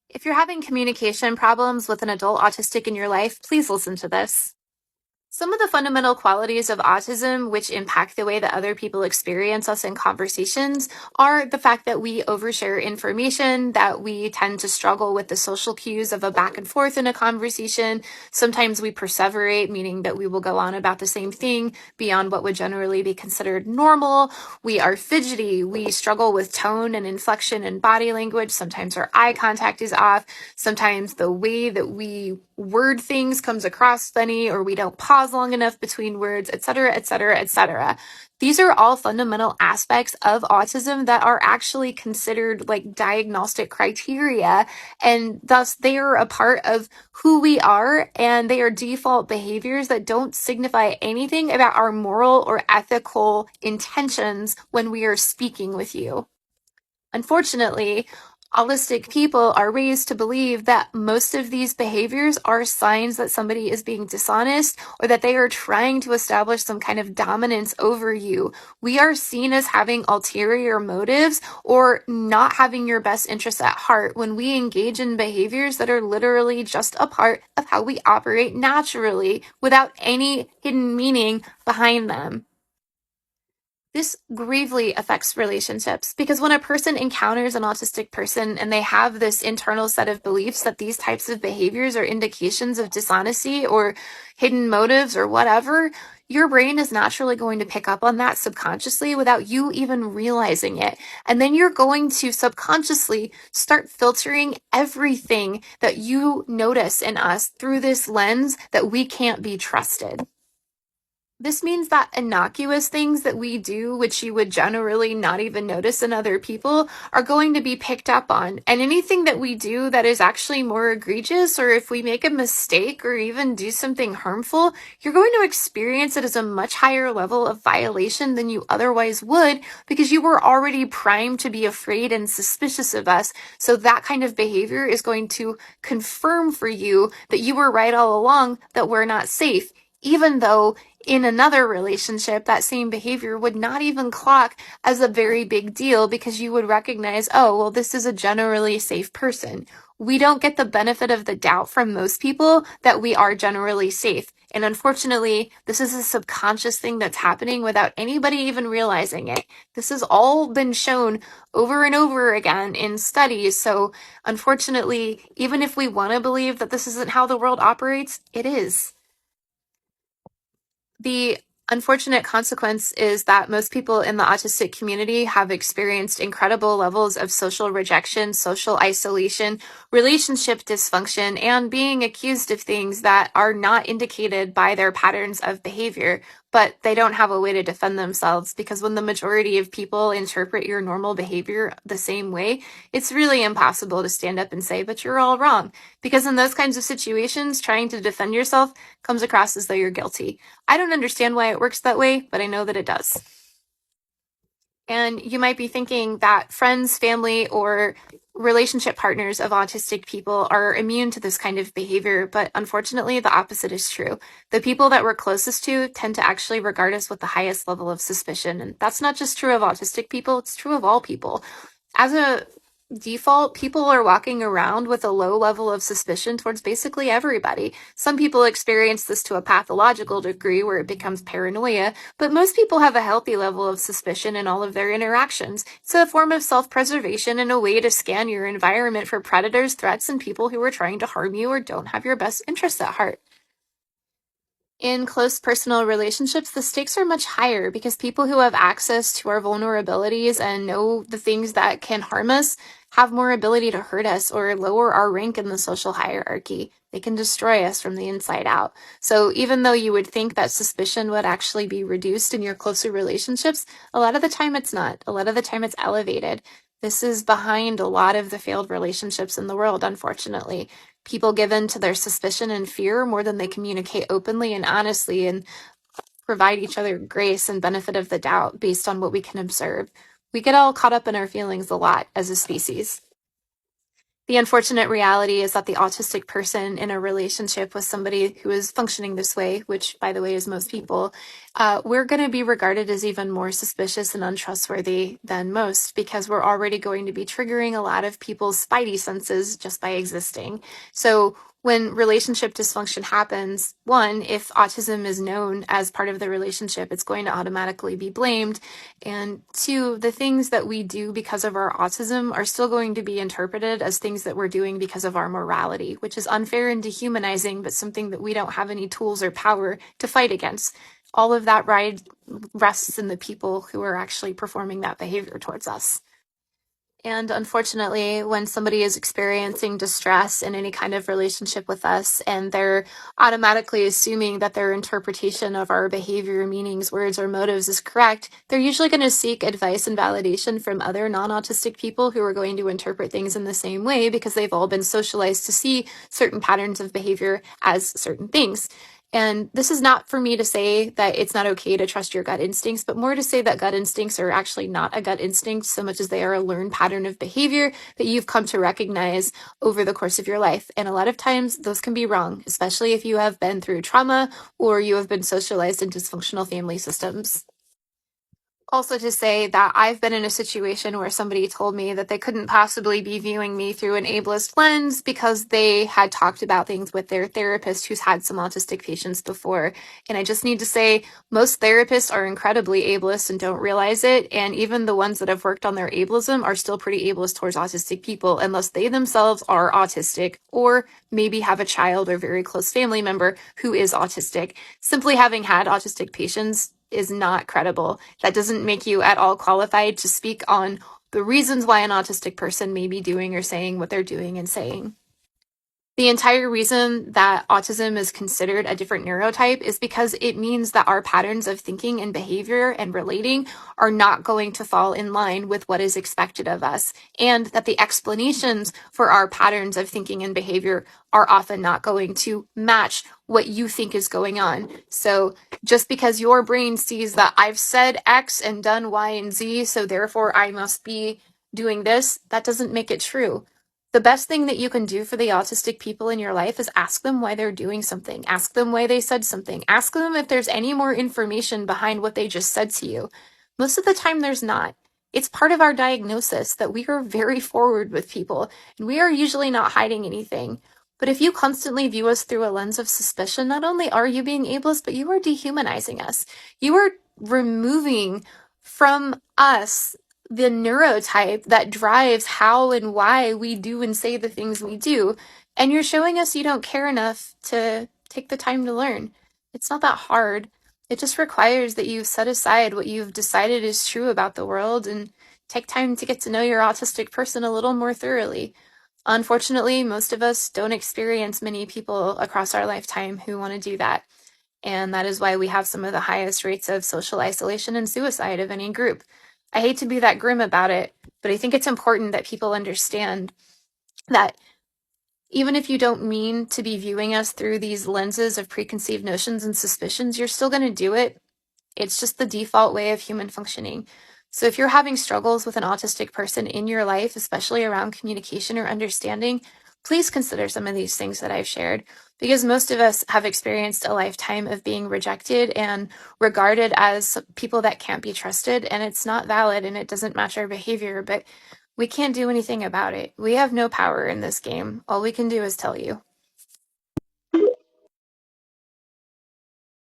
If you're having communication problems with an adult autistic in your life, please listen to this. Some of the fundamental qualities of autism, which impact the way that other people experience us in conversations, are the fact that we overshare information, that we tend to struggle with the social cues of a back and forth in a conversation. Sometimes we perseverate, meaning that we will go on about the same thing beyond what would generally be considered normal. We are fidgety. We struggle with tone and inflection and body language. Sometimes our eye contact is off. Sometimes the way that we word things comes across funny, or we don't pause long enough between words, etc., etc., etc. These are all fundamental aspects of autism that are actually considered like diagnostic criteria, and thus they are a part of who we are, and they are default behaviors that don't signify anything about our moral or ethical intentions when we are speaking with you. Unfortunately, autistic people are raised to believe that most of these behaviors are signs that somebody is being dishonest or that they are trying to establish some kind of dominance over you. We are seen as having ulterior motives or not having your best interests at heart when we engage in behaviors that are literally just a part of how we operate naturally without any hidden meaning behind them. This gravely affects relationships because when a person encounters an autistic person and they have this internal set of beliefs that these types of behaviors are indications of dishonesty or hidden motives or whatever, your brain is naturally going to pick up on that subconsciously without you even realizing it. And then you're going to subconsciously start filtering everything that you notice in us through this lens that we can't be trusted. This means that innocuous things that we do, which you would generally not even notice in other people, are going to be picked up on. And anything that we do that is actually more egregious, or if we make a mistake or even do something harmful, you're going to experience it as a much higher level of violation than you otherwise would because you were already primed to be afraid and suspicious of us. So that kind of behavior is going to confirm for you that you were right all along, that we're not safe, even though in another relationship, that same behavior would not even clock as a very big deal because you would recognize, oh, well, this is a generally safe person. We don't get the benefit of the doubt from most people that we are generally safe. And unfortunately, this is a subconscious thing that's happening without anybody even realizing it. This has all been shown over and over again in studies. So unfortunately, even if we want to believe that this isn't how the world operates, it is. The unfortunate consequence is that most people in the autistic community have experienced incredible levels of social rejection, social isolation, relationship dysfunction, and being accused of things that are not indicated by their patterns of behavior. But they don't have a way to defend themselves because when the majority of people interpret your normal behavior the same way, it's really impossible to stand up and say, but you're all wrong. Because in those kinds of situations, trying to defend yourself comes across as though you're guilty. I don't understand why it works that way, but I know that it does. And you might be thinking that friends, family, or relationship partners of autistic people are immune to this kind of behavior, but unfortunately, the opposite is true. The people that we're closest to tend to actually regard us with the highest level of suspicion. And that's not just true of autistic people, it's true of all people. As a default, people are walking around with a low level of suspicion towards basically everybody. Some people experience this to a pathological degree where it becomes paranoia, but most people have a healthy level of suspicion in all of their interactions. It's a form of self-preservation and a way to scan your environment for predators, threats, and people who are trying to harm you or don't have your best interests at heart. In close personal relationships, the stakes are much higher because people who have access to our vulnerabilities and know the things that can harm us have more ability to hurt us or lower our rank in the social hierarchy. They can destroy us from the inside out. So even though you would think that suspicion would actually be reduced in your closer relationships, a lot of the time it's not. A lot of the time it's elevated. This is behind a lot of the failed relationships in the world, unfortunately. People give in to their suspicion and fear more than they communicate openly and honestly and provide each other grace and benefit of the doubt based on what we can observe. We get all caught up in our feelings a lot as a species. The unfortunate reality is that the autistic person in a relationship with somebody who is functioning this way, which, by the way, is most people, we're going to be regarded as even more suspicious and untrustworthy than most because we're already going to be triggering a lot of people's spidey senses just by existing. So when relationship dysfunction happens, one, if autism is known as part of the relationship, it's going to automatically be blamed. And two, the things that we do because of our autism are still going to be interpreted as things that we're doing because of our morality, which is unfair and dehumanizing, but something that we don't have any tools or power to fight against. All of that rests in the people who are actually performing that behavior towards us. And unfortunately, when somebody is experiencing distress in any kind of relationship with us, and they're automatically assuming that their interpretation of our behavior, meanings, words, or motives is correct, they're usually going to seek advice and validation from other non-autistic people who are going to interpret things in the same way because they've all been socialized to see certain patterns of behavior as certain things. And this is not for me to say that it's not okay to trust your gut instincts, but more to say that gut instincts are actually not a gut instinct so much as they are a learned pattern of behavior that you've come to recognize over the course of your life. And a lot of times those can be wrong, especially if you have been through trauma or you have been socialized in dysfunctional family systems. Also to say that I've been in a situation where somebody told me that they couldn't possibly be viewing me through an ableist lens because they had talked about things with their therapist who's had some autistic patients before. And I just need to say, most therapists are incredibly ableist and don't realize it. And even the ones that have worked on their ableism are still pretty ableist towards autistic people, unless they themselves are autistic or maybe have a child or very close family member who is autistic. Simply having had autistic patients is not credible. That doesn't make you at all qualified to speak on the reasons why an autistic person may be doing or saying what they're doing and saying. The entire reason that autism is considered a different neurotype is because it means that our patterns of thinking and behavior and relating are not going to fall in line with what is expected of us, and that the explanations for our patterns of thinking and behavior are often not going to match what you think is going on. So just because your brain sees that I've said X and done Y and Z, so therefore I must be doing this, that doesn't make it true. The best thing that you can do for the autistic people in your life is ask them why they're doing something. Ask them why they said something. Ask them if there's any more information behind what they just said to you. Most of the time, there's not. It's part of our diagnosis that we are very forward with people, and we are usually not hiding anything. But if you constantly view us through a lens of suspicion, not only are you being ableist, but you are dehumanizing us. You are removing from us the neurotype that drives how and why we do and say the things we do. And you're showing us you don't care enough to take the time to learn. It's not that hard. It just requires that you set aside what you've decided is true about the world and take time to get to know your autistic person a little more thoroughly. Unfortunately, most of us don't experience many people across our lifetime who want to do that. And that is why we have some of the highest rates of social isolation and suicide of any group. I hate to be that grim about it, but I think it's important that people understand that even if you don't mean to be viewing us through these lenses of preconceived notions and suspicions, you're still going to do it. It's just the default way of human functioning. So if you're having struggles with an autistic person in your life, especially around communication or understanding, please consider some of these things that I've shared, because most of us have experienced a lifetime of being rejected and regarded as people that can't be trusted, and it's not valid and it doesn't match our behavior, but we can't do anything about it. We have no power in this game. All we can do is tell you.